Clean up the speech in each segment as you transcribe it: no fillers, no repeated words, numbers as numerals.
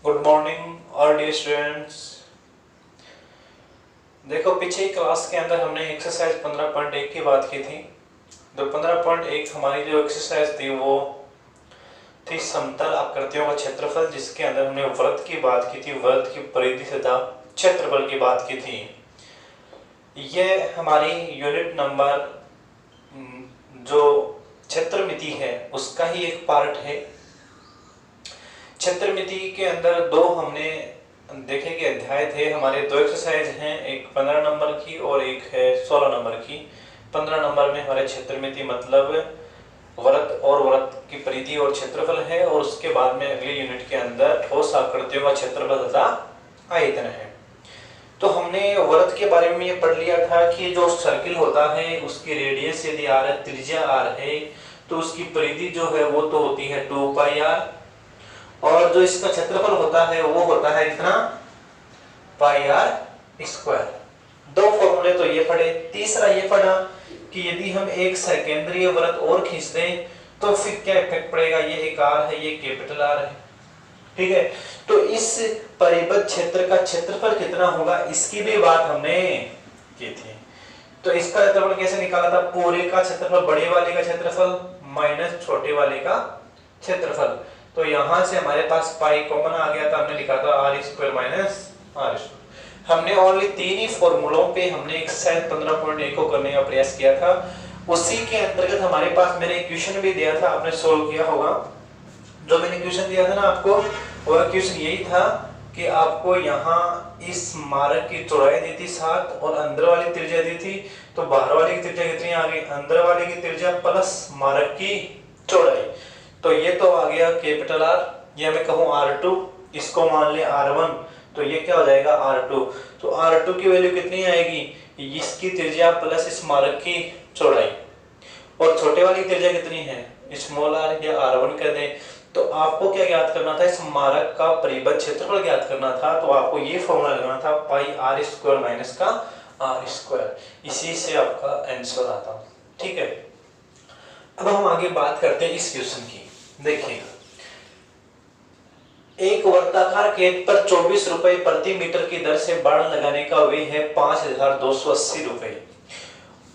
Good morning all dear students. देखो पीछे class के अंदर हमने एक्सरसाइज 15.1 की बात की थी। तो 15.1 हमारी जो एक्सरसाइज थी वो थी समतल आकृतियों का क्षेत्रफल, जिसके अंदर हमने वृत्त की बात की थी, वृत्त की परिधि तथा क्षेत्रफल की बात की थी। ये हमारी यूनिट नंबर जो क्षेत्रमिति है उसका ही एक पार्ट है। क्षेत्रमिति के अंदर दो हमने देखे कि अध्याय थे हमारे, दो एक्सरसाइज हैं, एक 15 नंबर की और एक है 16 नंबर की। 15 नंबर में हमारे क्षेत्रमिति मतलब वृत्त और वृत्त की परिधि और क्षेत्रफल है, और उसके बाद में अगली यूनिट के अंदर ठोस आकृतियों का क्षेत्रफल तथा आयतन है। तो हमने वृत्त के बारे में ये पढ़ लिया था कि जो सर्किल होता है उसकी रेडियस यदि r है, त्रिज्या r है, तो उसकी परिधि जो है वो तो होती है 2πr, और जो इसका क्षेत्रफल होता है वो होता है कितना, πr²। दो फॉर्मूले तो ये पढ़े। तीसरा ये पढ़ा कि यदि हम एक सेकेंडरी वृत्त और खींच दें तो फिर क्या इफेक्ट पड़ेगा। ये एक r है, ये कैपिटल R है, ठीक है। तो इस परिबद्ध क्षेत्र का क्षेत्रफल कितना होगा इसकी भी बात हमने की थी। तो इसका क्षेत्रफल कैसे निकाला था, पूरे का क्षेत्रफल बड़े वाले का क्षेत्रफल माइनस छोटे वाले का क्षेत्रफल। तो यहां से हमारे पास पाई कॉमन आ गया था, हमने लिखा था r² माइनस r²। हमने ओनली तीन ही फॉर्मूलों पे हमने एक्सरसाइज 15.1 को करने का प्रयास किया था। उसी के अंतर्गत हमारे पास मैंने इक्वेशन भी दिया था, आपने सोल्व किया होगा। जो मैंने इक्वेशन दिया था ना आपको, वो इक्वेशन यही था कि आपको यहाँ इस मार्ग की चौड़ाई दी थी 7 और अंदर वाली त्रिज्या दी थी। तो बाहर वाली की त्रिज्या कितनी आ गई, अंदर वाली की त्रिज्या प्लस मार्ग की चौड़ाई। तो ये तो आ गया कैपिटल R, ये मैं कहूँ R2, इसको मान ले R1, तो ये क्या हो जाएगा R2। तो R2 की वैल्यू कितनी आएगी, इसकी त्रिज्या प्लस इस मार्ग की चौड़ाई, और छोटे वाली त्रिज्या कितनी है, स्मॉल r या R1 कर दें। तो आपको क्या ज्ञात करना था, इस मार्ग का परिबद्ध क्षेत्रफल ज्ञात करना था। तो आपको ये फॉर्मूला लगाना था πr² माइनस का r², इसी से आपका आंसर आता, ठीक है। अब हम आगे बात करते हैं इस क्वेश्चन की। देखिएगा, एक वर्ताकार खेत पर 24 रुपए प्रति मीटर की दर से बाड़ लगाने का व्यय है 5280 रुपए।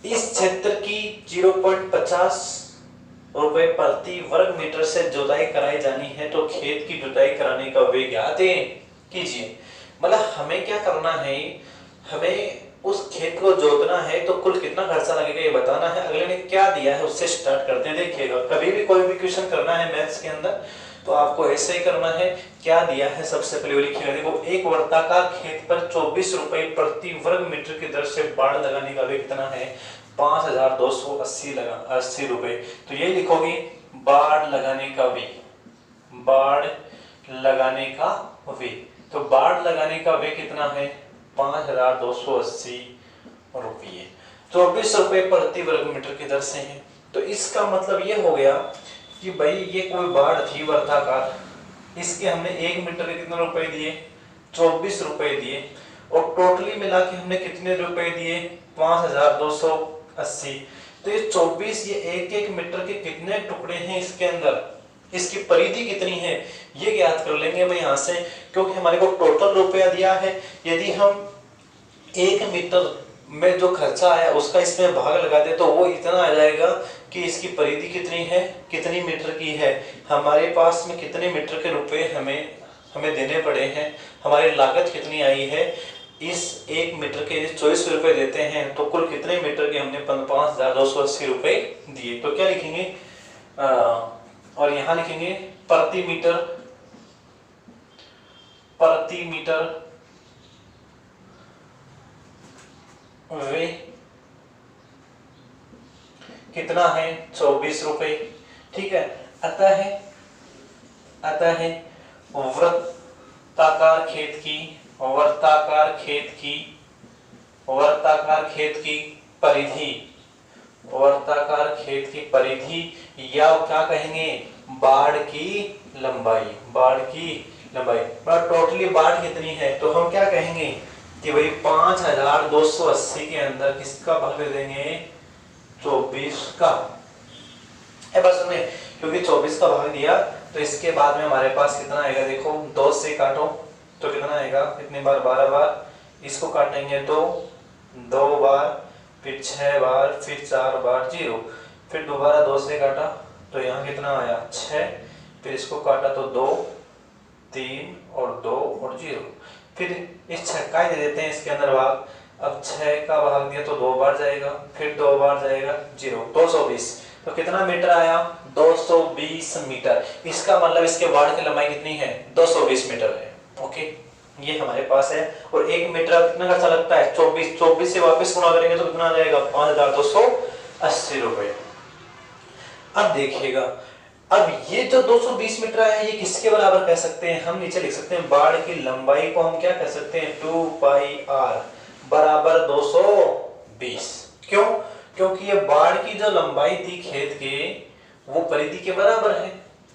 इस क्षेत्र की 0.50 रुपए प्रति वर्ग मीटर से जुताई कराई जानी है, तो खेत की जुताई कराने का व्यय ज्ञात कीजिए। मतलब हमें क्या करना है, हमें उस खेत को जोतना है, तो कुल कितना खर्चा लगेगा ये बताना है। अगले ने क्या दिया है उससे स्टार्ट करते हैं। देखिएगा, कभी भी कोई भी क्वेश्चन करना है मैथ्स के अंदर तो आपको ऐसे ही करना है। क्या दिया है सबसे पहले लिखिएगा। देखो, एक वर्ताकार खेत पर 24 रुपए प्रति वर्ग मीटर की दर से बाड़ लगाने का व्यय कितना है, 5280 रुपए। तो ये लिखोगे बाड़ लगाने का व्यय, बाड़ लगाने का व्यय। तो बाड़ लगाने का व्यय कितना है, 5280 रुपये। 24 रुपए प्रति वर्ग मीटर की दर से है। तो इसका मतलब ये हो गया कि भाई ये कोई बाड़ थी वर्ताकार, इसके हमने 1 मीटर के कितने रुपए दिए, 24 रुपए दिए, और टोटली मिला के हमने कितने रुपए दिए, 5280। तो ये 24, ये एक मीटर के कितने टुकड़े हैं इसके अंदर, इसकी परिधि कितनी है ये ज्ञात कर लेंगे मैं यहाँ से, क्योंकि हमारे को टोटल रुपया दिया है। यदि हम 1 मीटर में जो खर्चा आया उसका इसमें भाग लगा दे तो वो इतना आ जाएगा कि इसकी परिधि कितनी है, कितनी मीटर की है, हमारे पास में कितने मीटर के रुपए हमें देने पड़े हैं, हमारी लागत कितनी आई है। इस 1 मीटर के 24 रुपए देते हैं तो कुल कितने मीटर के हमने 5280 रुपए दिए। तो क्या लिखेंगे, और यहाँ लिखेंगे प्रति मीटर वे कितना है, 24 रुपए, ठीक है। अतः वर्ताकार खेत की परिधि या क्या कहेंगे, बाड़ की लंबाई। टोटली बाड़ कितनी है, तो हम क्या कहेंगे कि भाई 5280 के अंदर किसका भाग दे देंगे, 24 का। है बस में, क्योंकि 24 का भाग दिया तो इसके बाद में हमारे पास कितना आएगा, देखो 2 से काटो तो कितना आएगा, कितनी बार, 12 बार। इसको काटेंगे तो 2 बार, फिर 6 बार, फिर 4 बार 0, फिर दोबारा 2 से काटा तो यहाँ कितना आया 6, फिर इसको काटा तो 2, 3 और 2 और 0, फिर इस 6 का ही दे देते हैं इसके अंदर भाग। अब 6 का भाग दिया तो 2 बार जाएगा, फिर 2 बार जाएगा 0, 220। तो कितना मीटर आया, 220 मीटर। इसका मतलब इसके वार्ड की लंबाई कितनी है, 220 मीटर है। ओके, ये हमारे पास है। और 1 मीटर कितना खर्चा लगता है, 24 से वापस गुणा करेंगे तो कितना आ जाएगा, 5280 रुपए। अब देखिएगा, अब ये जो 220 मीटर है ये किसके बराबर कह सकते हैं, हम नीचे लिख सकते हैं बाड़ की लंबाई को हम क्या कह सकते हैं, 2 पाई आर बराबर 220। क्यों, क्योंकि ये बाड़ की जो लंबाई थी खेत के वो परिधि के बराबर है।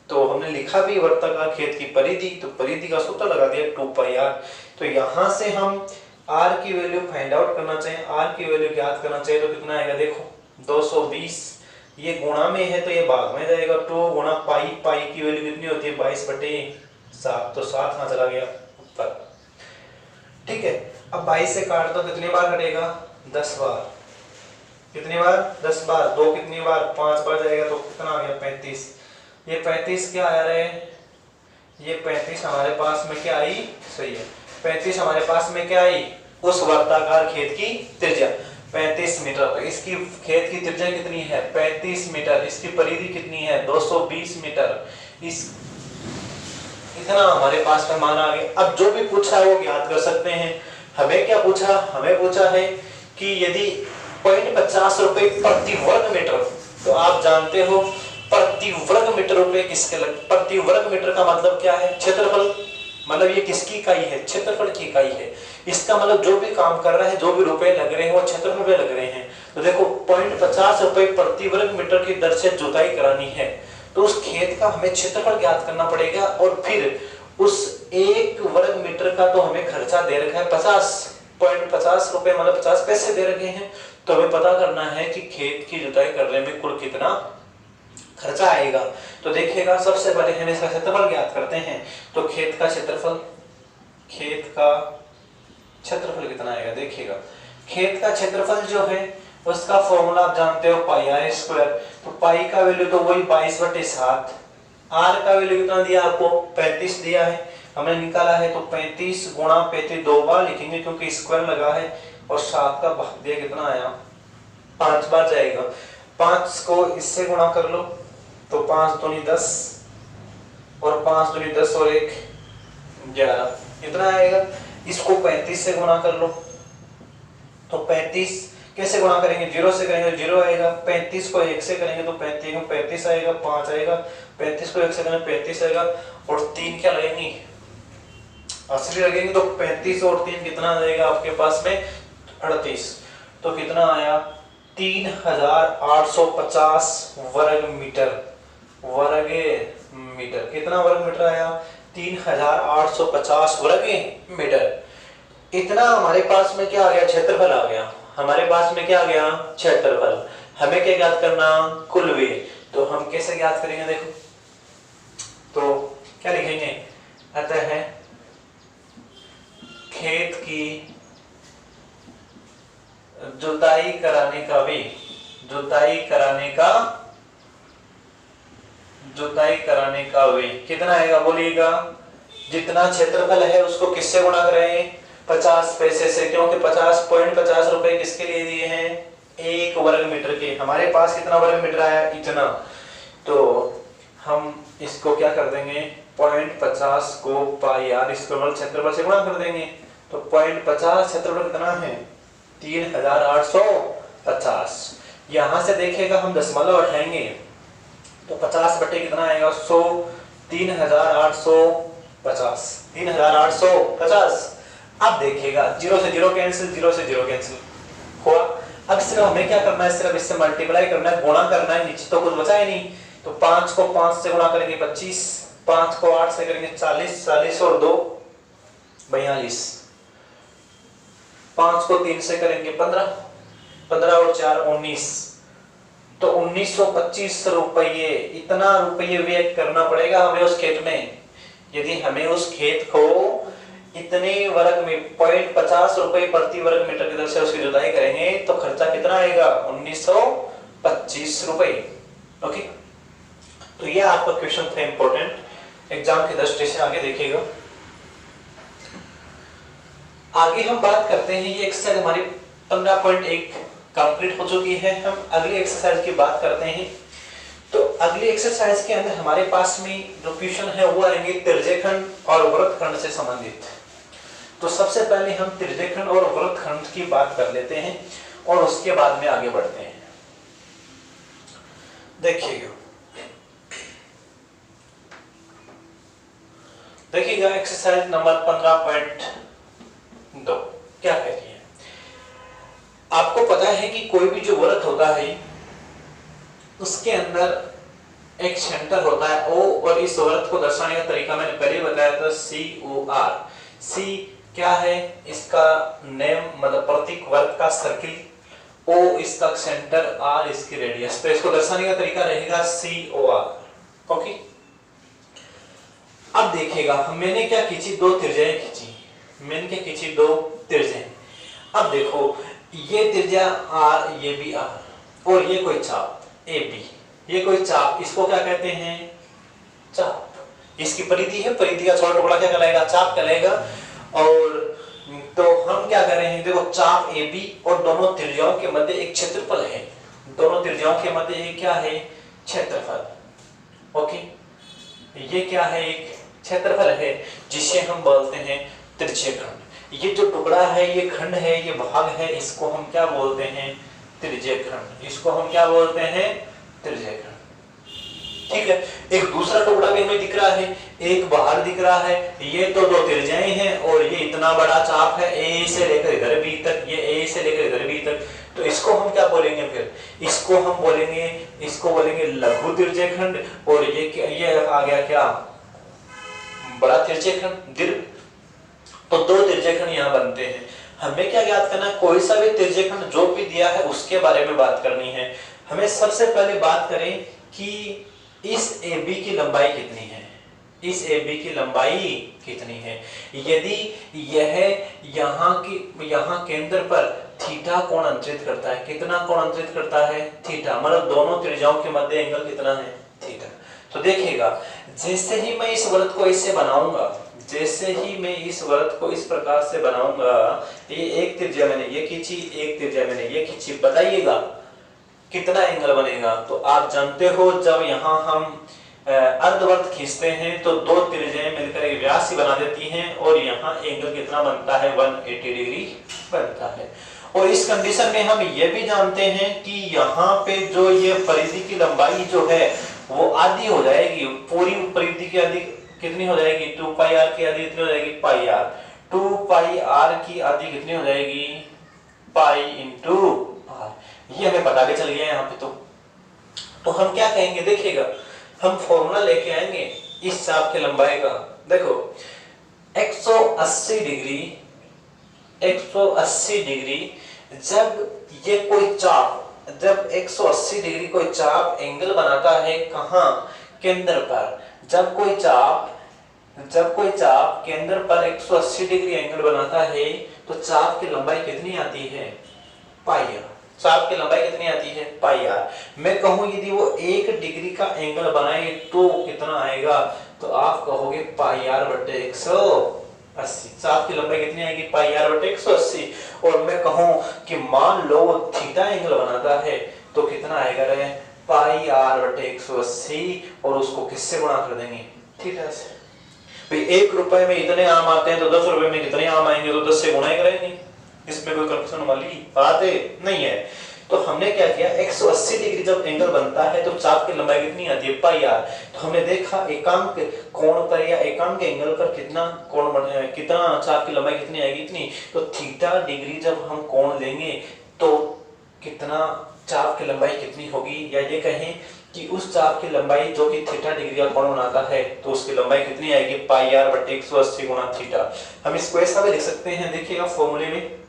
तो हमने लिखा भी वर्ताकार खेत की परिधि, तो परिधि का सूत्र लगा दिया 2 पाई आर। तो यहां से हम आर की वैल्यू फाइंड आउट करना चाहिए, आर की वैल्यू ज्ञात करना चाहिए। तो कितना आएगा, देखो 220, ये गुणा में है तो ये भाग में जाएगा, 2 गुणा पाई, पाई की वैल्यू कितनी होती है 22/7, तो 7 कहां चला गया ऊपर। ठीक है, अब 22 से काट दो, कितनी बार कटेगा, 10 बार। कितनी बार, 10 बार। 2 कितनी बार, 5 बार जाएगा तो कितना आ गया 35। ये 35 क्या आ रहा है, ये 35 हमारे पास में क्या आई, सही है, 35 हमारे पास में क्या आई, उस वर्ताकार खेत की त्रिज्या 35 मीटर। तो इसकी खेत की त्रिज्या कितनी है 35 मीटर, इसकी परिधि कितनी है 220 मीटर। इस इतना हमारे पास में मान आ गया। अब जो भी पूछा है वो याद कर सकते हैं। हमें क्या पूछा, हमें पूछा है कि यदि 0.50 रुपए प्रति वर्ग मीटर, तो आप जानते हो प्रति वर्ग मीटर रुपए किसके लग, प्रति वर्ग मीटर का मतलब क्या है, क्षेत्रफल, मतलब ये किसकी इकाई है, क्षेत्रफल की इकाई है। इसका मतलब जो भी काम कर रहा है, जो भी रुपए लग रहे हैं वो क्षेत्रफल पे लग रहे हैं। तो देखो 0.50 रुपए प्रति वर्ग मीटर की दर से जुताई करानी है, तो उस खेत का हमें क्षेत्रफल ज्ञात करना पड़ेगा। और फिर उस 1 वर्ग मीटर का तो हमें खर्चा दे रखा है 50 रुपए, मतलब 50 पैसे दे रखे हैं। तो हमें पता करना है कि खेत की जुताई करने में कुल कितना खर्चा आएगा। तो देखिएगा, सबसे पहले हम इसका क्षेत्रफल ज्ञात करते हैं। तो खेत का क्षेत्रफल, खेत का क्षेत्रफल कितना आएगा, देखिएगा खेत का क्षेत्रफल जो है उसका फॉर्मूला आप जानते हो पाई आर स्क्वायर। तो पाई का वैल्यू तो वही 22/7, आर का वैल्यू कितना दिया आपको 35 दिया है, हमने निकाला है। तो 35 गुणा 35 2 बार लिखेंगे क्योंकि स्क्वायर लगा है, और 7 का भाग दिया कितना आया 5 बार जाएगा। 5 को इससे गुणा कर लो तो 5 दूनी 10 और 5 दूनी 10 और 1 11, कितना आएगा। इसको 35 से गुणा कर लो तो 35 कैसे गुणा करेंगे, 0 से करेंगे 0 आएगा, 35 को 1 से करेंगे तो 35 आएगा, 5 आएगा, 35 को 1 से करेंगे 35 आएगा, और 3 क्या लगेंगी असली लगेंगे। तो 35 और 3 कितना आ जाएगा आपके पास में 38। तो कितना आया 3850 वर्ग मीटर, वर्ग मीटर, कितना वर्ग मीटर आया 3850 वर्ग मीटर। इतना हमारे पास में क्या आ गया, क्षेत्रफल आ गया। हमारे पास में क्या आ गया, क्षेत्रफल। हमें क्या ज्ञात करना, कुल व्यय। तो हम कैसे ज्ञात करेंगे, देखो तो क्या लिखेंगे, अतः है खेत की जुताई कराने का व्यय, जुताई कराने का व्यय कितना आएगा, बोलिएगा। जितना क्षेत्रफल है उसको किससे गुणा करें, 50 पैसे से, क्योंकि 50 रुपए किसके लिए दिए हैं, 1 वर्ग मीटर के। हमारे पास कितना वर्ग मीटर आया, इतना। तो हम इसको क्या कर देंगे, 0.50 को पाई आर स्क्वायर क्षेत्रफल से गुणा कर देंगे। तो 0.50 क्षेत्रफल कितना है 3850। यहां से देखेगा हम दशमलव उठाएंगे तो 50 बटे कितना आएगा 100, 3850। अब देखिएगा 0 से 0 कैंसिल, 0 से 0 कैंसिल हुआ। अब सिर्फ हमें क्या करना है, सिर्फ इससे मल्टीप्लाई करना है, गुणा करना है, नीचे तो कुछ बचा ही नहीं। तो 5 को 5 से गुणा करेंगे 25, 5 को 8 से करेंगे 40, 40 और 2 42, 5 को 3 से करेंगे 15, 15 और 4 19, तो 1925 रुपये, इतना रुपये व्यय करना पड़ेगा हमें उस खेत में। यदि हमें उस खेत को इतने वर्ग में 0.50 रुपए प्रति वर्ग मीटर की दर से उसकी जुताई करेंगे तो खर्चा कितना आएगा? 1925 रुपए। ओके, तो ये आपका क्वेश्चन था इंपॉर्टेंट एग्जाम की दृष्टि से। आगे देखिएगा, आगे हम बात करते हैं, ये एक्सरसाइज हमारी 15.1 कंप्लीट हो चुकी है। हम अगली एक्सरसाइज की बात करते हैं। तो अगली एक्सरसाइज के अंदर हमारे पास में जो क्वेश्चन है वो आएंगे त्रिज्यखंड और वृत्तखंड से संबंधित। तो सबसे पहले हम त्रिज्यखंड और वृत्तखंड की बात कर लेते हैं और उसके बाद में आगे बढ़ते हैं। देखिएगा एक्सरसाइज नंबर 15.2 क्या कहती है। आपको पता है कि कोई भी जो वृत्त होता है उसके अंदर एक सेंटर होता है O, और इस वृत्त को दर्शाने का तरीका मैंने पहले बताया था, COR। C क्या है? इसका नेम मतलब प्रतीक वर्ग का सर्किल, O इसका सेंटर, R इसकी रेडियस। तो इसको दर्शाने का तरीका रहेगा COR। ओके, अब देखिएगा मैंने क्या खींची, दो त्रिज्याएं खींची। मैंने क्या खींची? दो त्रिज्याएं। अब देखो ये त्रिज्या R, ये भी R, और ये कोई चाप AB, ये कोई चाप, इसको क्या कहते हैं? चाप। इसकी परिधि है, परिधि का छोटा टुकड़ा क्या कहलाएगा? चाप कहलाएगा। और तो हम क्या कर रहे हैं, देखो चाप AB और दोनों त्रिज्याओं के मध्य एक क्षेत्रफल है। दोनों त्रिज्याओं के मध्य ये क्या है? क्षेत्रफल। ओके, ये क्या है? एक क्षेत्रफल है जिसे हम बोलते हैं त्रिज्यखंड। ये जो टुकड़ा है, ये खंड है, ये भाग है, इसको हम क्या बोलते हैं? त्रिज्यखंड। इसको हम क्या बोलते हैं? त्रिज्यखंड। ठीक है, एक दूसरा टुकड़ा भी हमें दिख रहा है, एक बाहर दिख रहा है। ये तो दो त्रिज्याएं हैं और ये इतना बड़ा चाप है, A से लेकर इधर भी तक, ये A से लेकर इधर भी तक। तो इसको हम क्या बोलेंगे फिर? इसको हम बोलेंगे लघु त्रिज्यखंड। और ये आ गया क्या? बड़ा त्रिज्यखंड, दीर्घ। तो दो त्रिज्यखंड यहाँ बनते हैं। हमें क्या ज्ञात करना है? कोई सा भी त्रिज्यखंड जो भी दिया है उसके बारे में बात करनी है। हमें सबसे पहले बात करें कि इस AB की लंबाई कितनी है? इस AB की लंबाई कितनी है? यदि यह यहाँ केंद्र पर थीटा कोण अंतरित करता है, कितना कोण अंतरित करता है? थीटा। मतलब दोनों त्रिज्याओं के मध्य एंगल कितना है? थीटा। तो देखिएगा, जैसे ही मैं इस वृत्त को इससे बनाऊंगा, जैसे ही मैं इस वृत्त को इस प्रकार से बनाऊंगा, ये एक त्रिज्या मैंने ये खींची, एक त्रिज्या मैंने ये खींची, बताइएगा कितना एंगल बनेगा? तो आप जानते हो जब यहाँ हम अर्धवृत्त खींचते हैं तो दो त्रिज्याएं मिलकर एक व्यास ही बना देती हैं, और यहाँ एंगल कितना बनता है? 180 डिग्री बनता है। और इस कंडीशन में हम ये भी जानते हैं कि यहाँ पे जो ये परिधि की लंबाई जो है वो आधी हो जाएगी। पूरी परिधि की आधी कितनी हो जाएगी? 2 पाई r की आधी कितनी हो जाएगी? पाई r। 2 पाई r की आधी कितनी हो जाएगी? Pi into r। ये हमें पता भी चल गया यहाँ पे। तो हम क्या कहेंगे? देखिएगा, हम फॉर्मूला लेके आएंगे इस चाप की लंबाई का। देखो 180 डिग्री जब ये कोई चाप, जब 180 डिग्री कोई चाप एंगल बनाता है, कहाँ? केंद्र पर। जब कोई चाप केंद्र पर 180 डिग्री एंगल बनाता है तो चाप की लंबाई कितनी आती है? पाई r। चाप की लंबाई कितनी आती है? पाई r। मैं कहूं यदि वो 1 डिग्री का एंगल बनाए तो कितना आएगा? तो आप कहोगे पाई r बटे 180। चाप की लंबाई कितनी आएगी? पाई r बटे 180। और मैं कहूं कि मान लो वो थीटा एंगल बनाता है तो कितना आएगा रे? पाई r बटे 180। और उसको किससे गुणा कर देंगे? थीटा से। भाई 1 रुपए में इतने आम आते हैं तो 10 रुपए में कितने आम आएंगे? तो 10 से गुणा ही करेंगे। इसमें कोई कंफ्यूजन वाली बात है नहीं है। तो हमने क्या किया, 180 डिग्री जब एंगल बनता है तो चाप की लंबाई कितनी आती है? पाई r। तो हमने देखा एकांक कोण पर या एकांक एंगल पर कितना चाप की लंबाई कितनी आएगी? इतनी। तो थीटा डिग्री जब हम कोण लेंगे तो कितना चाप की लंबाई कितनी होगी? या ये कहें कि उस चाप की लंबाई जो कि थीटा डिग्री का कोण बनाता है तो उसकी लंबाई कितनी आएगी? पाई r बटे 180 गुणा थीटा। हम इसको ऐसा भी लिख सकते हैं, देखिएगा फॉर्मूले में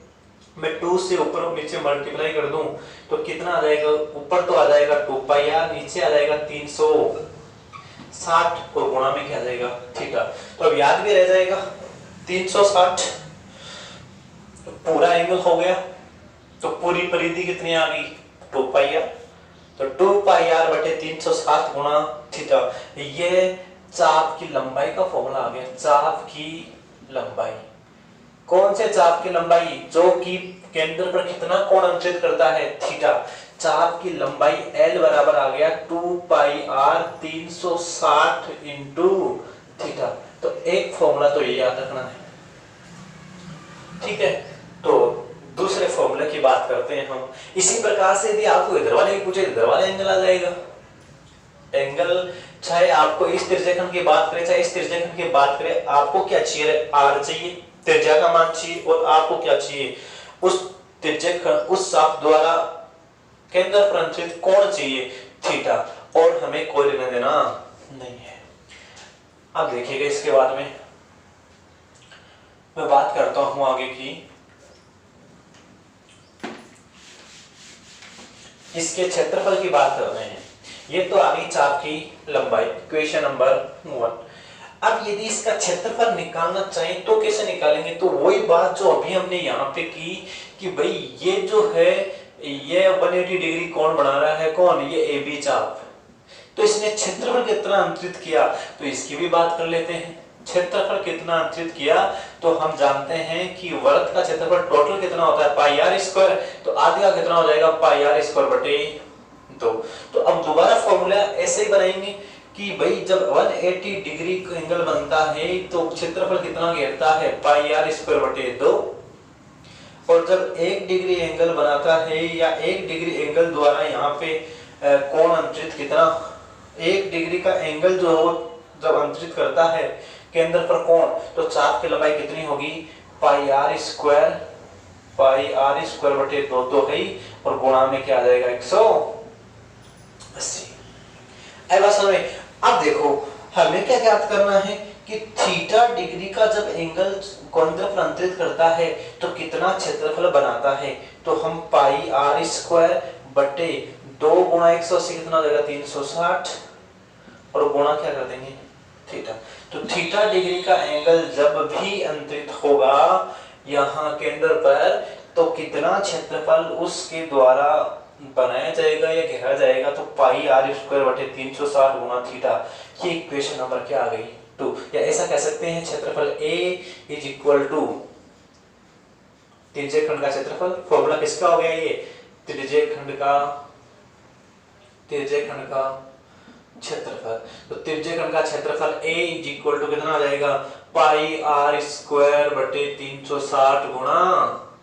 मैं 2 से ऊपर और नीचे मल्टीप्लाई कर दूं तो कितना आ जाएगा, ऊपर तो आ जाएगा 2 पाई आर, नीचे आ जाएगा 360 और गुणा में क्या आ जाएगा थीटा। तो अब याद भी रह जाएगा 360 पूरा एंगल हो गया, तो पूरी परिधि कितनी आ गई 2 पाई आर, तो 2 पाई आर बटे 360 गुणा थीटा। ये चाप की लंबाई का फॉर्मूला आ गया। चाप की लंबाई, कौन से चाप की लंबाई, जो कि केंद्र पर कितना कोण अंतरित करता है थीटा। चाप की लंबाई L बराबर आ गया 2 पाई आर 360 इंटू थीटा। तो एक फॉर्मूला तो ये याद रखना है, ठीक है। तो दूसरे फॉर्मूले की बात करते हैं हम। इसी प्रकार से यदि आपको इधर वाले पूछे, इधर वाला एंगल आ जाएगा। एंगल चाहे आपको इस त्रिज्याखंड की बात करें चाहे इस त्रिज्याखंड की बात करें, आपको क्या चाहिए, आर चाहिए, त्रिज्या का मान चाहिए, और आपको क्या चाहिए, उस त्रिज्याखंड उस चाप द्वारा केंद्र पर अंतरित कोण चाहिए थीटा, और हमें कोई लेना देना नहीं है। अब देखिएगा इसके बाद में मैं बात करता हूं आगे की, इसके क्षेत्रफल की बात कर रहे हैं। ये तो आ गई चाप की लंबाई, इक्वेशन नंबर 1। अब यदि इसका क्षेत्रफल निकालना चाहें तो कैसे निकालेंगे, तो वही बात जो अभी हमने यहाँ पे की कि भाई ये जो है ये 180 डिग्री कोण बना रहा है, कौन, ये ए बी चाप, तो इसने क्षेत्रफल कितना अंतरित किया, तो इसकी भी बात कर लेते हैं। क्षेत्रफल कितना अंतरित किया, तो हम जानते हैं कि वृत्त का क्षेत्रफल टोटल कितना होता है पाई आर स्क्वायर, तो आधे का कितना हो जाएगा पाई आर स्क्वायर बटे 2। तो अब दोबारा फॉर्मूला ऐसे ही बनाएंगे कि भाई जब 180 डिग्री एंगल बनता है तो क्षेत्रफल कितना घेरता है पाई आर स्क्वायर बटे 2, और जब 1 डिग्री एंगल बनाता है या 1 डिग्री एंगल द्वारा यहाँ पे कोण अंतरित कितना, 1 डिग्री का एंगल जो जब अंतरित करता है केंद्र पर कोण, तो चाप की लंबाई कितनी होगी पाई आर स्क्वायर बटे 2 तो है, और गुणा में क्या आ जाएगा 180। अब समझ, अब देखो हमें क्या ज्ञात करना है कि थीटा डिग्री का जब एंगल केंद्र पर अंतरित करता है तो कितना क्षेत्रफल बनाता है, तो हम पाई आर स्क्वायर बटे 2 गुणा 180 कितना हो जाएगा 360, और गुणा क्या कर देंगे थीटा। तो थीटा डिग्री का एंगल जब भी अंतरित होगा यहाँ केंद्र पर, तो कितना क्षेत्रफल उसके द्वारा बनाया जाएगा या घेरा जाएगा, तो पाई आर स्क्वायर बटे 360 गुणा थीटा। ये इक्वेशन नंबर क्या आ गई 2, या ऐसा कह सकते हैं क्षेत्रफल A इज इक्वल टू त्रिज्यखंड का क्षेत्रफल। फॉर्मूला किसका हो गया, ये त्रिज्यखंड का क्षेत्रफल। तो त्रिज्यखंड का क्षेत्रफल A इज इक्वल टू कितना आ जाएगा पाई आर स्क्वायर बटे 360 गुणा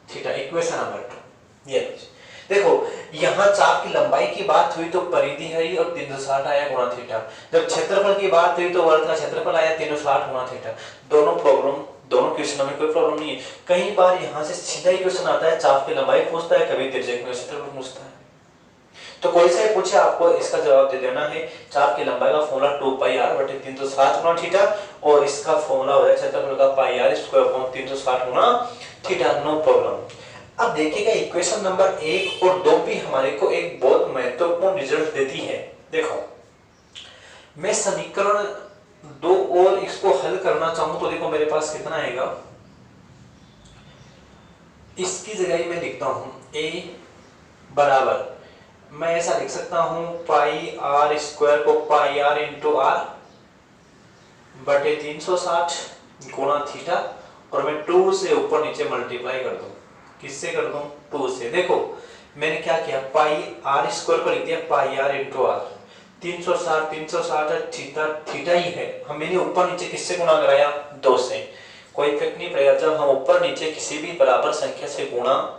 थीटा, इक्वेशन नंबर 2। ये देखो यहाँ चाप की लंबाई की बात हुई तो परिधि है और 360 आया गुणा थीटा, जब क्षेत्रफल की बात हुई तो वृत्त का क्षेत्रफल आया 360 गुणा थीटा। दोनों क्वेश्चन में कोई प्रॉब्लम नहीं है। कई बार यहाँ से सीधा ही क्वेश्चन आता है, चाप की लंबाई पूछता है, कभी त्रिज्यखंड का क्षेत्रफल पूछता है, तो कोई सा पूछे आपको इसका जवाब दे देना है। चाप की लंबाई का फॉर्मूला 2 पाई आर बटे 360 गुणा थीटा, और इसका फॉर्मूला हो जाए क्षेत्रफल का पाई आर स्क्वायर अपॉन 360 गुणा थीटा, नो प्रॉब्लम। अब देखिएगा इक्वेशन नंबर 1 और 2 भी हमारे को एक बहुत महत्वपूर्ण रिजल्ट देती है। देखो मैं समीकरण 2 और इसको हल करना चाहूं तो देखो मेरे पास कितना आएगा, इसकी जगह मैं लिखता हूं a बराबर, मैं ऐसा लिख सकता हूं पाई आर स्क्वायर को पाई आर इंटू आर बटे 360 गुणा थीटा, और मैं 2 से ऊपर नीचे मल्टीप्लाई कर दूं, किससे कर दूं 2 से। देखो मैंने क्या किया, पाई आर स्क्वायर को लिख दिया पाई आर इंटू आर, 360 थीटा ही है, हम मैंने ऊपर नीचे किससे गुणा कराया 2 से, कोई इफेक्ट नहीं पड़ेगा। जब हम ऊपर नीचे किसी भी बराबर संख्या से गुणा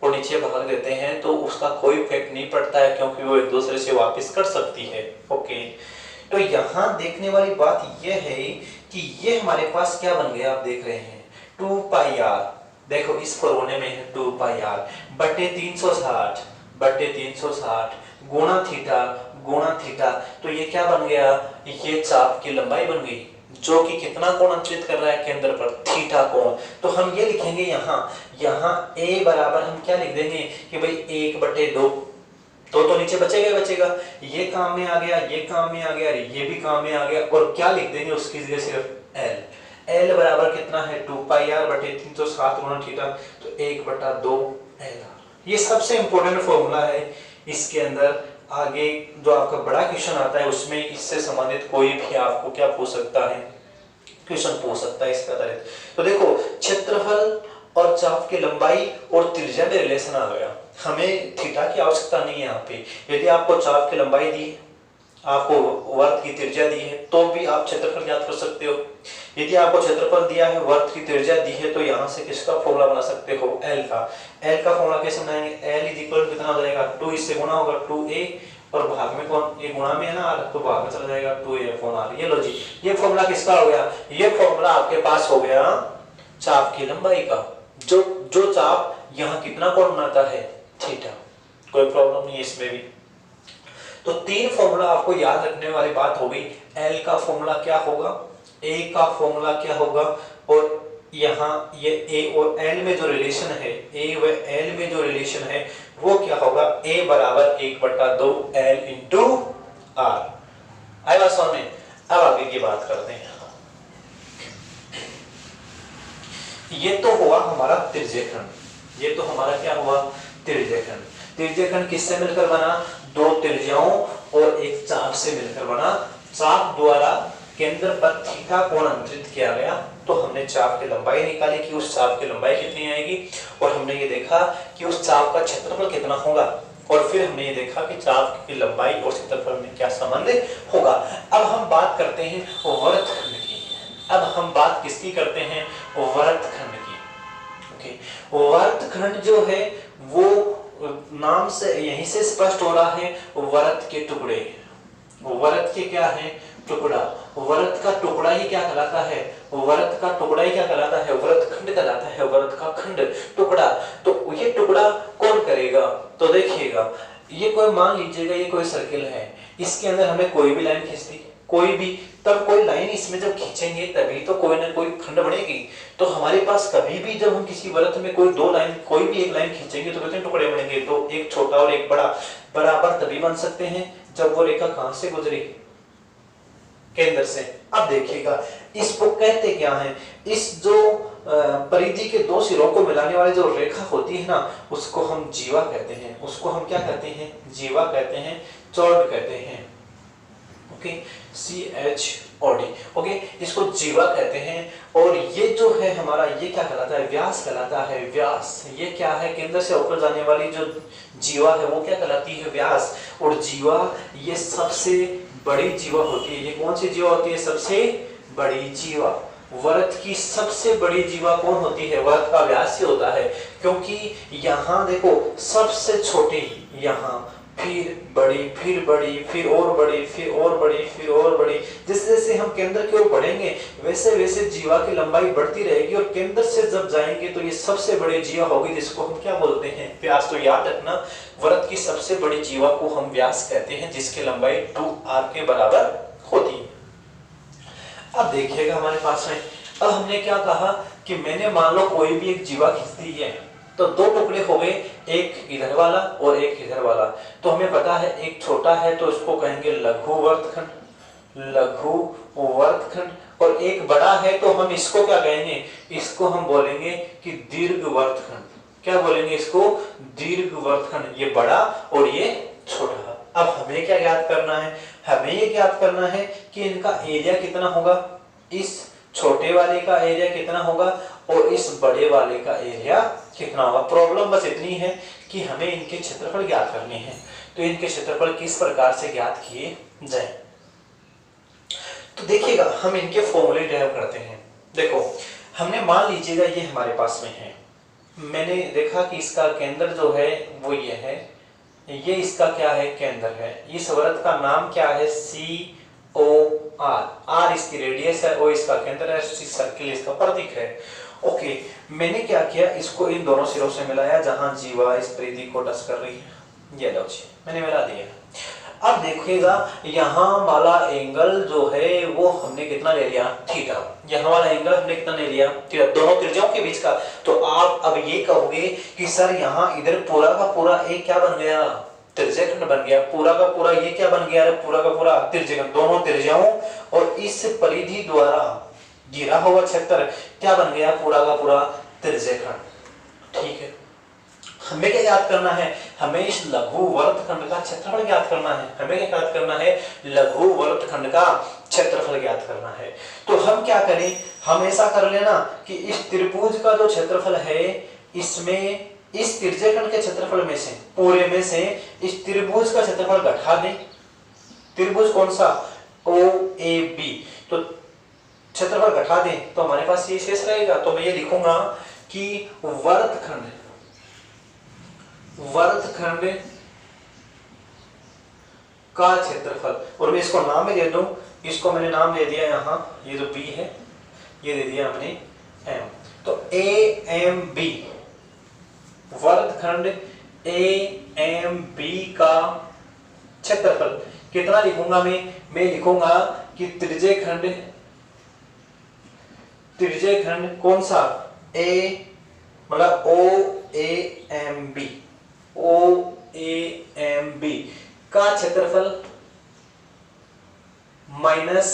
और नीचे भाग देते हैं तो उसका कोई इफेक्ट नहीं पड़ता है, क्योंकि वो एक दूसरे से वापस कर सकती है। ओके, तो यहाँ देखने वाली बात यह है कि ये हमारे पास क्या बन गया, आप देख रहे हैं 2 पाई आर, देखो इस फॉर्मूले में है 2 पाई आर बटे 360 गुणा थीटा, तो ये क्या बन गया, ये चाप की लंबाई बन गई। जो कि कितना कोण अंकित कर रहा है केंद्र पर, थीटा कोण। तो हम ये लिखेंगे यहाँ a बराबर हम क्या लिख देंगे कि भाई 1/2, तो नीचे बचेगा ही बचेगा, ये काम में आ गया, ये काम में आ गया, ये भी काम में आ गया, और क्या लिख देंगे उसकी जगह सिर्फ l बराबर कितना है 2πr/307 गुणा थीटा, तो 1/2 l। ये सबसे इंपॉर्टेंट फॉर्मूला है इसके अंदर। आगे जो आपका बड़ा क्वेश्चन आता है उसमें इससे संबंधित कोई भी आपको क्या पूछ सकता है, क्वेश्चन पूछ सकता है इसका आधारित। तो देखो क्षेत्रफल और चाप की लंबाई और त्रिज्या में रिलेशन आ गया, हमें थीटा की आवश्यकता नहीं है यहाँ पे। यदि आपको चाप की लंबाई दी, आपको वर्त की त्रिज्या दी है, तो भी आप क्षेत्रफल ज्ञात कर सकते हो। यदि आपको क्षेत्रफल दिया है, वर्त की त्रिज्या दी है, तो यहाँ से किसका फॉर्मूला बना सकते हो, l का। l का फॉर्मूला कैसे बनाएंगे, l इक्वल कितना हो जाएगा 2, इससे गुणा होगा 2a, और भाग में कौन, ये गुणा में है ना r, तो भाग में चला जाएगा 2a/r। ये लो जी, ये फॉर्मूला किसका हो गया, ये फॉर्मूला आपके पास हो गया चाप की लंबाई का। जो चाप यहाँ कितना कोण बनाता है, थीटा। कोई प्रॉब्लम नहीं है इसमें भी। तो 3 फॉर्मूला आपको याद रखने वाली बात हो गई। l का फॉर्मूला क्या होगा, a का फॉर्मूला क्या होगा, और यहाँ ये a और l में जो रिलेशन है, a व l में जो रिलेशन है वो क्या होगा, a बराबर 1/2 l इंटू r। आई बात समझ में। अब आगे की बात करते हैं। ये तो हुआ हमारा त्रिज्यखंड, ये तो हमारा क्या हुआ, त्रिज्यखंड। त्रिज्यखंड किससे मिलकर बना, 2 त्रिज्याओं और एक चाप से मिलकर बना। चाप द्वारा केंद्र पर थीटा कोण अंतरित किया गया, तो हमने चाप की लंबाई निकाली कि उस चाप की लंबाई कितनी आएगी, और हमने ये देखा कि उस चाप का क्षेत्रफल कितना होगा, और फिर हमने ये देखा कि चाप की लंबाई और क्षेत्रफल में क्या संबंध होगा। अब हम बात करते हैं वृत्तखंड की। अब हम बात किसकी करते हैं, वृत्तखंड की। ओके, वृत्तखंड जो है वो नाम से यहीं से स्पष्ट हो रहा है, वृत्त के टुकड़े। वृत्त के क्या है, टुकड़ा। वृत्त का टुकड़ा ही क्या कहलाता है, वृत्त का टुकड़ा ही क्या कहलाता है, वृत्तखंड कहलाता है। वृत्त का खंड, टुकड़ा। तो ये टुकड़ा कौन करेगा, तो देखिएगा, ये कोई मान लीजिएगा ये कोई सर्किल है, इसके अंदर हमें कोई भी लाइन खींच दी, कोई भी, तब कोई लाइन इसमें जब खींचेंगे तभी तो कोई ना कोई खंड बनेगी। तो हमारे पास कभी भी जब हम किसी वृत्त में कोई 2 लाइन, कोई भी एक लाइन खींचेंगे तो कितने टुकड़े बनेंगे, तो एक छोटा और एक बड़ा। बराबर तभी बन सकते हैं जब वो रेखा कहां से गुजरी, केंद्र से। अब देखिएगा इसको कहते क्या है, इस जो परिधि के 2 सिरों को मिलाने वाली जो रेखा होती है ना, उसको हम जीवा कहते हैं। उसको हम क्या कहते हैं, जीवा कहते हैं, चौड़ कहते हैं। Okay, CHOD। ओके, इसको जीवा कहते हैं। और ये जो है हमारा, ये क्या कहलाता है, व्यास कहलाता है, व्यास। ये क्या है, केंद्र से होकर जाने वाली जो जीवा है वो क्या कहलाती है, व्यास। और जीवा ये सबसे बड़ी जीवा होती है। ये कौन सी जीवा होती है, सबसे बड़ी जीवा। वृत्त की सबसे बड़ी जीवा कौन होती है, वृत्त का व्यास ही होता है। क्योंकि यहाँ देखो सबसे छोटी, यहाँ फिर बड़ी, फिर बड़ी, फिर और बड़ी, फिर और बड़ी, फिर और बड़ी। जैसे जैसे हम केंद्र की ओर बढ़ेंगे वैसे वैसे जीवा की लंबाई बढ़ती रहेगी, और केंद्र से जब जाएंगे तो ये सबसे बड़ी जीवा होगी, जिसको हम क्या बोलते हैं, व्यास। तो याद रखना, वृत्त की सबसे बड़ी जीवा को हम व्यास कहते हैं, जिसकी लंबाई 2r के बराबर होती है। अब देखिएगा हमारे पास में, अब हमने क्या कहा कि मैंने मान लो कोई भी एक जीवा खींच दी है, तो 2 टुकड़े हो गए, एक इधर वाला और एक इधर वाला। तो हमें पता है एक छोटा है तो इसको कहेंगे लघु वृत्तखंड, लघु वृत्तखंड, और एक बड़ा है तो हम इसको क्या कहेंगे, इसको हम बोलेंगे कि दीर्घ वृत्तखंड। क्या बोलेंगे इसको, दीर्घ वृत्तखंड। ये बड़ा और ये छोटा। अब हमें क्या ज्ञात करना है, हमें ये ज्ञात करना है कि इनका एरिया कितना होगा, इस छोटे वाले का एरिया कितना होगा और इस बड़े वाले का एरिया कितना होगा। प्रॉब्लम बस इतनी है कि हमें इनके क्षेत्रफल ज्ञात करने हैं। तो इनके क्षेत्रफल किस प्रकार से ज्ञात किए जाए, तो देखिएगा हम इनके फॉर्मूले डेराइव करते हैं। देखो हमने मान लीजिएगा ये हमारे पास में है, मैंने देखा कि इसका केंद्र जो है वो ये है, ये इसका क्या है, केंद्र है। इस वृत्त का नाम क्या है, COR। R इसकी रेडियस है, O इसका केंद्र है, सर्किल इसका प्रतीक है। ओके, मैंने क्या किया, इसको इन दोनों सिरों से मिलाया जहां जीवा इस परिधि को टच कर रही है। ये लो जी, मैंने मिला दिया। अब देखिएगा यहाँ वाला एंगल जो है वो हमने कितना ले लिया, थीटा। यहाँ वाला एंगल हमने कितना ले लिया, थीटा, दोनों त्रिज्याओं के बीच का। तो आप अब ये कहोगे कि सर यहाँ इधर पूरा का पूरा एक क्या बन गया, त्रिज्यखंड बन गया। पूरा का पूरा ये क्या बन गया, पूरा का पूरा त्रिज्यखंड। दोनों त्रिज्याओं और इस परिधि द्वारा घिरा हुआ क्षेत्र क्या बन गया, पूरा का पूरा त्रिज्यखंड। ठीक है, हमें क्या याद करना है, हमें इस लघु वर्तखंड का क्षेत्रफल ज्ञात करना है। हमें क्या ज्ञात करना है, लघु वर्तखंड का क्षेत्रफल ज्ञात करना है। तो हम क्या करें, हम ऐसा कर लेना कि इस त्रिभुज का जो क्षेत्रफल है, इसमें इस त्रिज्यखंड के क्षेत्रफल में से, पूरे में से इस त्रिभुज का क्षेत्रफल घटा दें। त्रिभुज कौन सा, ओ ए बी, तो क्षेत्रफल घटा दें तो हमारे पास ये शेष रहेगा। तो मैं ये लिखूंगा कि वर्तखंड का क्षेत्रफल, और मैं इसको नाम में दे दूं, इसको मैंने नाम दे दिया यहाँ, ये जो बी है ये दे दिया हमने एम। तो ए एम बी, वर्तखंड ए एम बी का क्षेत्रफल कितना लिखूंगा मैं लिखूंगा कि त्रिज्यखंड कौन सा, ए मतलब O A M B, O A M B का क्षेत्रफल माइनस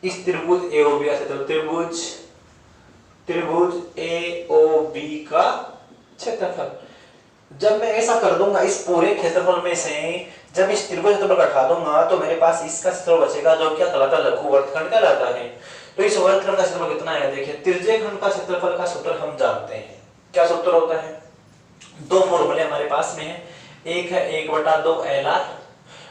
इस त्रिभुज ए ओ बी का क्षेत्रफल, त्रिभुज ए ओ बी का क्षेत्रफल। जब मैं ऐसा कर दूंगा, इस पूरे क्षेत्रफल में से जब इस त्रिभुज क्षेत्रफल घटा दूंगा तो मेरे पास इसका क्षेत्रफल बचेगा जो क्या कहलाता है, लघु वर्तखंड कहलाता है। तो इस वर्तखंड का क्षेत्रफल कितना है, देखिए त्रिज्यखंड का क्षेत्रफल का सूत्र हम जानते हैं। क्या सूत्र होता है, दो फॉर्मूले हमारे पास में है, एक है 1/2 LR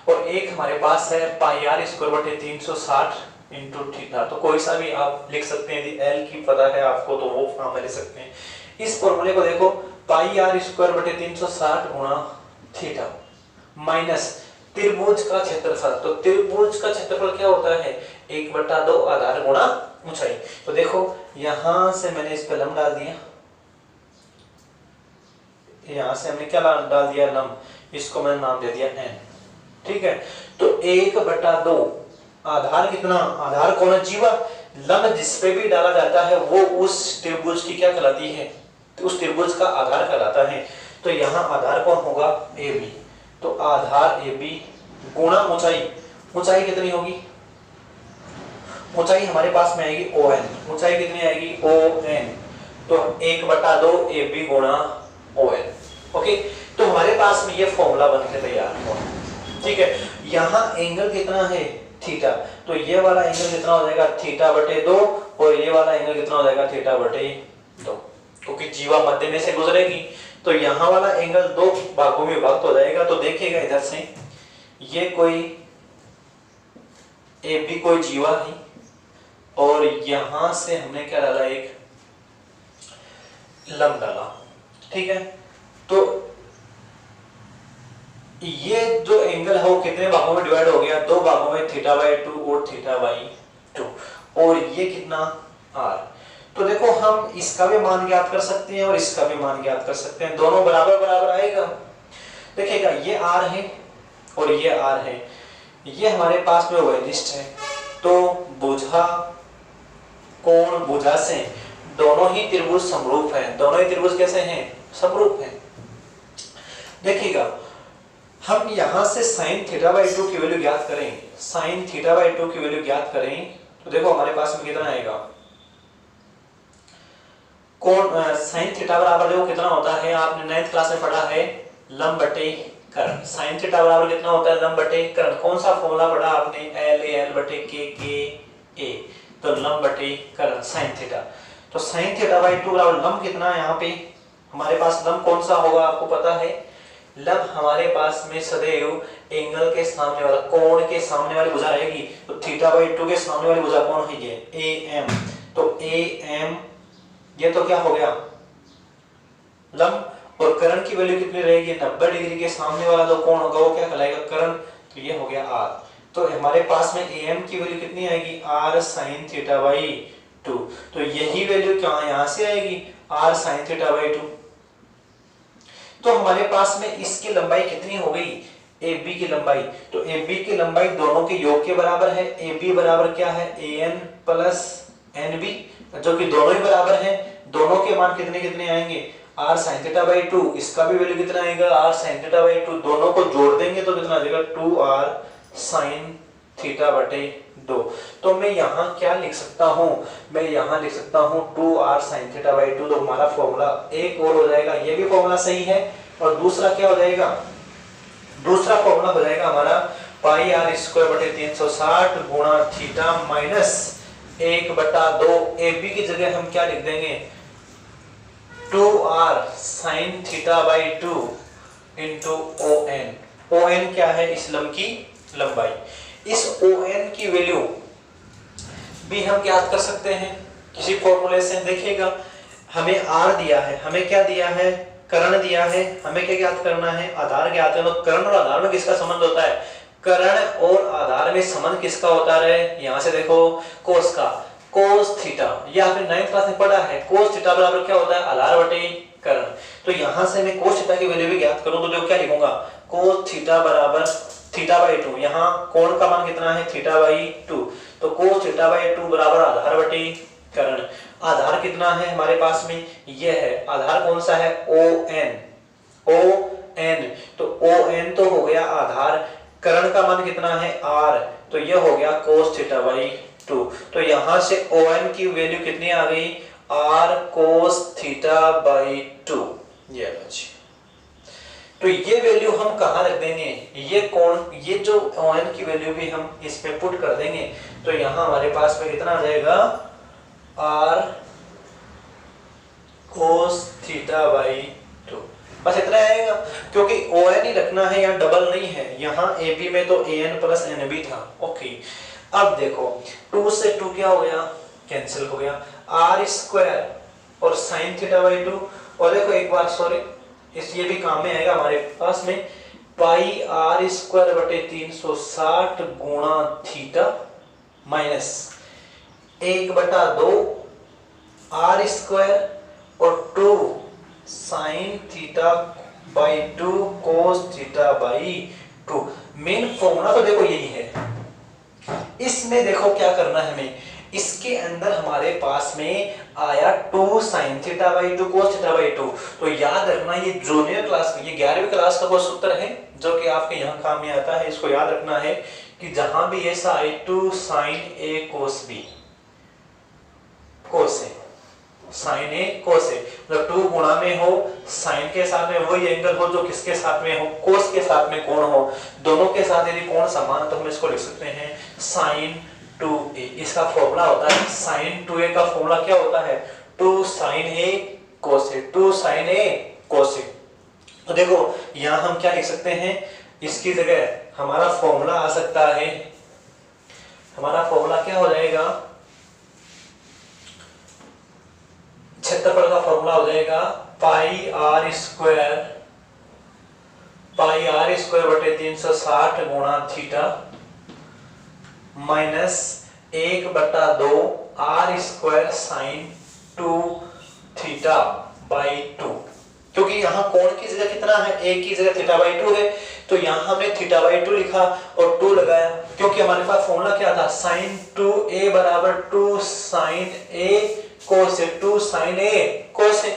और एक हमारे पास है पाई r स्क्वायर बटे 360 इंटू थीटा। तो कोई सा भी आप लिख सकते हैं, यदि L की पता है आपको तो वो फॉर्मूला ले सकते हैं। इस फॉर्मूले को देखो, पाई r स्क्वायर बटे 360 गुणा थीटा माइनस त्रिभुज का क्षेत्रफल। तो त्रिभुज का क्षेत्रफल क्या होता है, 1/2 आधार गुणा ऊंचाई। तो देखो यहां से मैंने इस पे लंब डाल दिया, यहां से हमने क्या डाल दिया, लंब, इसको मैंने नाम दे दिया n। ठीक है, तो 1/2 आधार कितना, आधार कौन है, जीवा। लंब जिस पे भी डाला जाता है वो उस त्रिभुज की क्या कहलाती है, तो उस त्रिभुज का आधार कहलाता है। तो यहाँ आधार कौन होगा, ए बी। तो आधार ए बी गुणा ऊंचाई, ऊंचाई कितनी होगी, ऊंचाई हमारे पास में आएगी ओ एन। ऊंचाई कितनी आएगी, ओ एन। तो 1/2 ए बी गुणा ओ एन। ओके, तो हमारे पास में ये फॉर्मूला बनकर तैयार हुआ। ठीक है, यहाँ एंगल कितना है, थीटा। तो ये वाला एंगल कितना हो जाएगा, θ/2, और ये वाला एंगल कितना हो जाएगा, θ/2, क्योंकि जीवा मध्य में से गुजरेगी। तो यहाँ वाला एंगल दो भागों में विभक्त हो जाएगा। तो देखिएगा इधर से ये कोई ए बी कोई जीवा है, और यहां से हमने क्या डाला, एक लंब डाला। ठीक है, तो ये जो एंगल है वो कितने भागों में डिवाइड हो गया, दो भागों में, θ/2 और θ/2, और ये कितना, r। तो देखो हम इसका भी मान ज्ञात कर सकते हैं और इसका भी मान ज्ञात कर सकते हैं, दोनों बराबर बराबर आएगा। देखिएगा ये r है और ये r है, ये हमारे पास में वैनिष्ठ है। तो भुजा कोण भुजा से दोनों ही त्रिभुज समरूप हैं। दोनों ही त्रिभुज कैसे हैं, समरूप हैं। देखिएगा हम यहां से sin θ/2 की वैल्यू ज्ञात करें, sin θ/2 की वैल्यू ज्ञात करें तो देखो हमारे पास में कितना आएगा, कोण sin θ बराबर देखो कितना होता है, आपने 9th क्लास में पढ़ा है, लंब बटे कर्ण। sin θ बराबर कितना होता है, लंब बटे कर्ण। कौन सा फॉर्मूला पढ़ा आपने, LA बटे KA, तो लंब बटे कर्ण sin θ। तो sin θ/2 बराबर लंब कितना है, यहाँ पे हमारे पास लंब कौन सा होगा आपको पता है, लंब हमारे पास में सदैव एंगल के सामने वाला, कोण के सामने वाली भुजा रहेगी। तो θ/2 के सामने वाली भुजा कौन है, ये AM। तो AM ये तो क्या हो गया, लंब, और कर्ण की वैल्यू कितनी रहेगी, 90 डिग्री के सामने वाला जो कोण होगा वो क्या कहलाएगा, कर्ण। तो ये हो गया r। तो हमारे पास में AM की वैल्यू कितनी आएगी, r sin θ/2। तो यही वैल्यू क्या यहाँ से आएगी, r sin θ/2। तो हमारे पास में इसकी लंबाई कितनी हो गई, ए बी की लंबाई, तो ए बी की लंबाई दोनों के योग के बराबर है। ए बी बराबर क्या है, A N plus N B, जो कि दोनों ही बराबर हैं। दोनों के मान कितने कितने आएंगे, आर साइन थीटा बाई 2, इसका भी वैल्यू कितना आएगा, आर साइन थीटा बाई 2। दोनों को जोड़ देंगे तो कितना आ जाएगा, 2 आर साइन थीटा बटे 2। तो मैं यहाँ क्या लिख सकता हूँ, मैं यहाँ लिख सकता हूँ 2 आर साइन थीटा बाई 2। तो हमारा फॉर्मूला एक और हो जाएगा, ये भी फॉर्मूला सही है। और दूसरा क्या हो जाएगा, दूसरा फॉर्मूला हो जाएगा हमारा पाई आर स्क्वायर बटे 360 गुणा थीटा माइनस 1/2। ए बी की जगह हम क्या लिख देंगे, 2 r sine theta by 2 into O N. O N क्या है, इस लंब की लंबाई। इस ओ एन की वैल्यू भी हम ज्ञात कर सकते हैं किसी फॉर्मूले से। देखिएगा हमें आर दिया है, हमें क्या दिया है, कर्ण दिया है, हमें क्या ज्ञात करना है, आधार ज्ञात करना। तो कर्ण और आधार में किसका संबंध होता है, कर्ण और आधार में संबंध किसका होता है, यहां से देखो कोस का, कोस थीटा। ये आपने 9th क्लास में पढ़ा है, कोस थीटा बराबर क्या होता है, आधार बटे कर्ण। तो यहां से मैं कोस थीटा की वैल्यू भी ज्ञात करूं तो जो क्या लिखूंगा, कोस थीटा बराबर थीटा बाई 2। यहाँ कोण का मान कितना है, थीटा बाई 2। तो कोस थीटा बाई 2 बराबर आधार बटे कर्ण। आधार कितना है हमारे पास में, ये है आधार, कौन सा है, ओ एन। ओ एन, तो ओ एन तो हो गया आधार, कर्ण का मान कितना है, आर, तो ये हो गया कोस थीटा बाई 2। तो यहां से ओ एन की वैल्यू कितनी आ गई, आर कोस थीटा बाई 2। ये लो जी। तो ये वैल्यू हम कहां रख देंगे, ये कोण, ये जो ओ एन की वैल्यू भी हम इस पे पुट कर देंगे। तो यहां हमारे पास में कितना आ जाएगा, आर कोस थीटा बाई 2। बस इतना आएगा, क्योंकि ओ एन ही रखना है, यहाँ डबल नहीं है। यहाँ ए बी में तो A N plus N B था। ओके, अब देखो 2 से 2 क्या हो गया, कैंसिल हो गया, आर स्क्वायर और साइन थीटा बाई 2। और देखो एक बार, सॉरी, इस ये भी काम में आएगा हमारे पास में, पाई आर स्क्वायर बटे 360 गुणा थीटा माइनस 1/2 आर स्क्वायर और 2 sign theta by 2 cos theta by 2। Main formula तो देखो यही है। इसमें देखो क्या करना है हमें, इसके अंदर हमारे पास में आया 2 sign theta by 2 cos theta by 2। तो याद रखना ये जूनियर क्लास में, ये 11वीं क्लास का कोई सूत्र है जो कि आपके यहाँ काम में आता है। इसको याद रखना है कि जहां भी ऐसा आए 2 साइन ए कोस बी, कोस ए, साइन ए कोस ए, मतलब 2 गुणा में हो, साइन के साथ में वही एंगल हो जो किसके साथ में हो, कोस के साथ में कोण हो। दोनों के साथ यदि कोण समान तो हम इसको लिख सकते हैं साइन 2a। इसका फॉर्मूला होता है साइन 2a का फॉर्मूला क्या होता है, 2 sign A cos A, 2 sign A cos A. तो देखो यहां हम क्या लिख सकते हैं, इसकी जगह हमारा फॉर्मूला आ सकता है, हमारा फॉर्मूला क्या हो जाएगा, क्षेत्रफल का फॉर्मूला हो जाएगा पाई आर स्क्वायर बटे 360 गुणा theta minus 1/2 are square sine 2 theta by 2। क्योंकि यहाँ कोण की जगह कितना है, ए की जगह थीटा बाई 2 है, तो यहाँ हमने थीटा बाई 2 लिखा और 2 लगाया, क्योंकि हमारे पास फॉर्मूला क्या था, साइन 2a बराबर 2 sine a cos A, 2 sine a cos A.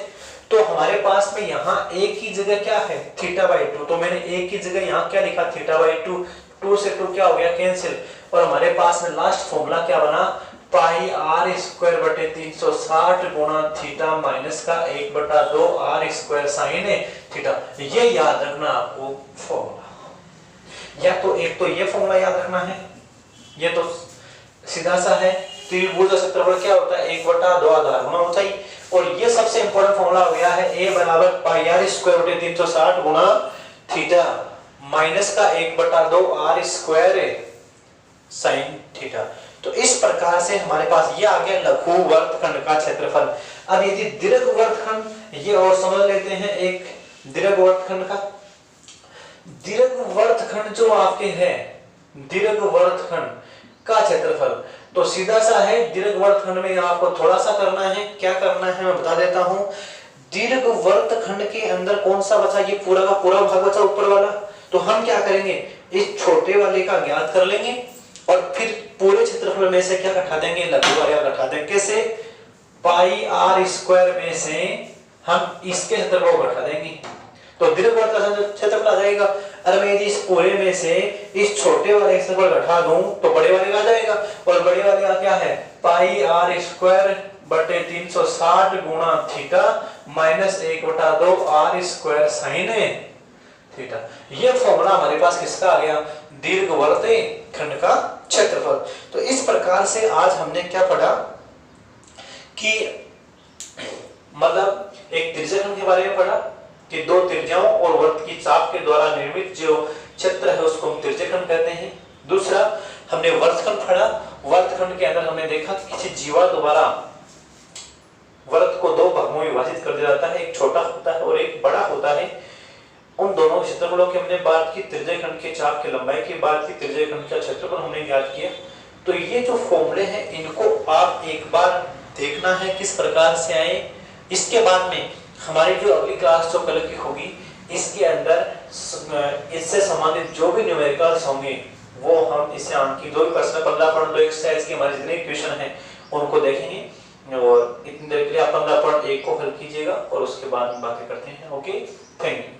तो हमारे पास में यहाँ a की जगह क्या है, थीटा बाई 2। तो मैंने a की जगह यहाँ क्या लिखा, थीटा बाई 2। 2 से 2 क्या हो गया, कैंसिल। और हमारे पास में लास्ट फॉर्मूला क्या बना, पाई आर स्क्वायर बटे 360 गुणा थीटा माइनस का 1/2 are square sine A theta. ये याद रखना आपको फॉर्मूला, या तो एक तो ये फॉर्मूला याद रखना है, ये तो सीधा सा है, त्रिभुज का क्षेत्रफल क्या होता है, 1/2 आधार होना होता ही। और ये सबसे इंपॉर्टेंट फॉर्मूला हो गया है, a बराबर पाई आर स्क्वायर बटे 360 गुणा थीटा माइनस का 1/2 आर स्क्वायर साइन थीटा। तो इस प्रकार से हमारे पास ये आ गया लघु वर्तखंड का क्षेत्रफल। अब यदि दीर्घ वर्तखंड, ये और समझ लेते हैं एक दीर्घ वर्तखंड का। दीर्घ वर्तखंड जो आपके है, दीर्घ वर्तखंड का क्षेत्रफल तो सीधा सा है। दीर्घ वर्तखंड में आपको थोड़ा सा करना है, क्या करना है मैं बता देता हूं। दीर्घ वर्तखंड के अंदर कौन सा बचा, ये पूरा का पूरा भाग बचा ऊपर वाला, तो हम क्या करेंगे, इस छोटे वाले का ज्ञात कर लेंगे और फिर पूरे क्षेत्रफल में से क्या घटा देंगे, लघु वाले का घटा देंगे। कैसे, पाई आर स्क्वायर में से हम इसके क्षेत्रफल को घटा देंगे तो दीर्घवृत्त का क्षेत्रफल आ जाएगा। अरे मैं यदि इस पूरे में से इस छोटे वाले का क्षेत्रफल घटा दूं तो बड़े वाले का आ जाएगा, और बड़े वाले का क्या है, पाई आर स्क्वायर बटे 360 गुणा theta minus 1/2 are square sine theta. ये फॉर्मूला हमारे पास किसका आ गया, दीर्घवृत्त खंड का क्षेत्रफल। तो इस प्रकार से आज हमने क्या पढ़ा कि मतलब एक त्रिज्याखंड के बारे में पढ़ा कि दो त्रिज्याओं और वृत्त की चाप के द्वारा निर्मित जो क्षेत्र है उसको हम त्रिज्याखंड कहते हैं। दूसरा हमने वर्तखंड पढ़ा, वर्तखंड के अंदर हमने देखा कि किसी जीवा द्वारा वृत्त को दो भागों में विभाजित कर दिया जाता है, एक छोटा होता है और एक बड़ा होता है। उन दोनों क्षेत्रफलों की हमने बात की, त्रिज्याखंड के चाप की लंबाई की बात की, त्रिज्याखंड का क्षेत्रफल हमने ज्ञात किया। तो ये जो फॉर्मूले हैं इनको आप एक बार देखना है किस प्रकार से आए। इसके बाद में हमारी जो अगली क्लास जो कल की होगी इसके अंदर इससे संबंधित जो भी न्यूमेरिकल्स होंगे वो हम इससे आंकी जो भी प्रश्न 15.2 एक्सरसाइज के हमारे जितने क्वेश्चन हैं उनको देखेंगे और इतनी देर के लिए आप 15.1 को हल कीजिएगा और उसके बाद बातें करते हैं। Okay, thank you.